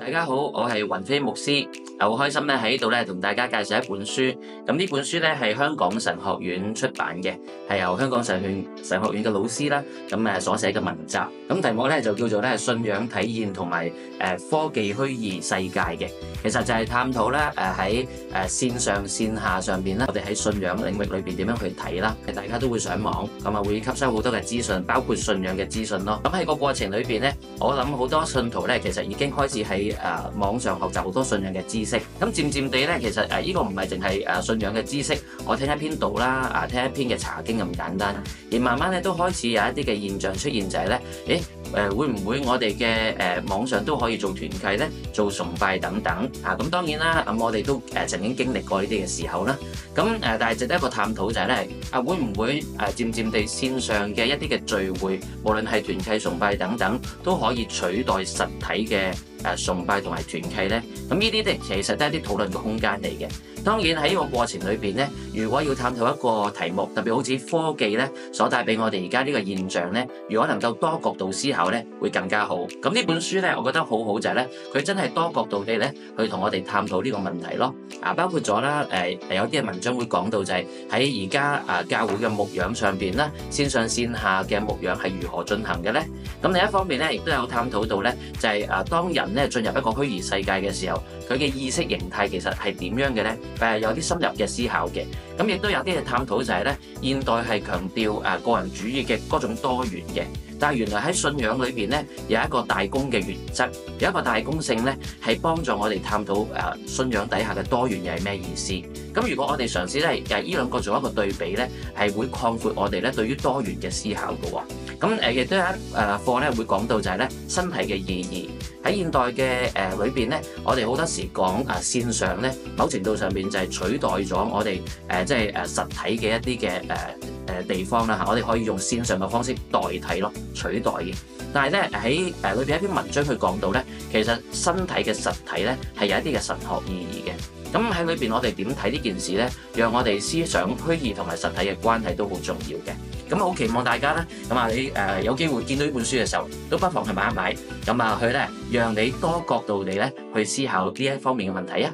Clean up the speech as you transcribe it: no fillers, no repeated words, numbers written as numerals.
大家好，我係雲飛牧師，好開心咧喺度咧同大家介紹一本書。咁呢本書咧係香港神學院出版嘅，係由香港神學院嘅老師啦所寫嘅文集。咁題目咧就叫做咧信仰體驗同埋科技虛擬世界嘅。其實就係探討咧喺線上線下上邊咧，我哋喺信仰領域裏邊點樣去睇啦。大家都會上網，咁啊會吸收好多嘅資訊，包括信仰嘅資訊咯。咁喺個過程裏邊咧，我諗好多信徒咧其實已經開始喺網上學習好多信仰嘅知識。咁漸漸地咧，其實呢個唔係淨係信仰嘅知識，我聽一篇道啦，聽一篇嘅查經咁簡單，而慢慢咧都開始有一啲嘅現象出現，就係咧，會唔會我哋嘅網上都可以做團契咧，做崇拜等等啊？咁當然啦，咁我哋都曾經經歷過呢啲嘅時候啦。咁但係值得一個探討就係咧，會唔會漸漸地線上嘅一啲嘅聚會，無論係團契崇拜等等，都可以取代實體嘅崇拜同埋團契咧？咁呢啲其實都係一啲討論嘅空間嚟嘅。當然喺呢個過程裏邊咧，如果要探討一個題目，特別好似科技咧所帶俾我哋而家呢個現象咧，如果能夠多角度思考咧，會更加好。咁呢本書咧，我覺得好好就係咧，佢真係多角度地咧去同我哋探討呢個問題咯。包括咗啦，有啲嘅文章會講到就係喺而家教會嘅牧養上邊啦，線上線下嘅牧養係如何進行嘅咧？咁另一方面咧，亦都有探討到咧，就係當人咧進入一個虛擬世界嘅時候，佢嘅意識形態其實係點樣嘅咧？有啲深入嘅思考嘅。咁亦都有啲嘅探討就係咧，現代係強調個人主義嘅嗰種多元嘅。但係原來喺信仰裏邊咧，有一個大公嘅原則，有一個大公性咧，係幫助我哋探討信仰底下嘅多元又係咩意思？咁如果我哋嘗試咧，呢兩個做一個對比咧，係會擴闊我哋咧對於多元嘅思考嘅喎。咁亦都有一課咧會講到就係咧身體嘅意義。喺現代嘅裏邊咧，我哋好多時講線上咧，某程度上邊就係取代咗我哋即係實體嘅一啲嘅地方啦嚇，我哋可以用線上嘅方式代替咯，取代嘅。但係咧喺裏邊一篇文章佢講到咧，其實身體嘅實體咧係有一啲嘅神學意義嘅。咁喺裏邊我哋點睇呢件事咧，讓我哋思想虛擬同埋實體嘅關係都好重要嘅。咁好期望大家咧，你有機會見到呢本書嘅時候，都不妨去買一買。咁佢咧讓你多角度地咧去思考呢一方面嘅問題啊。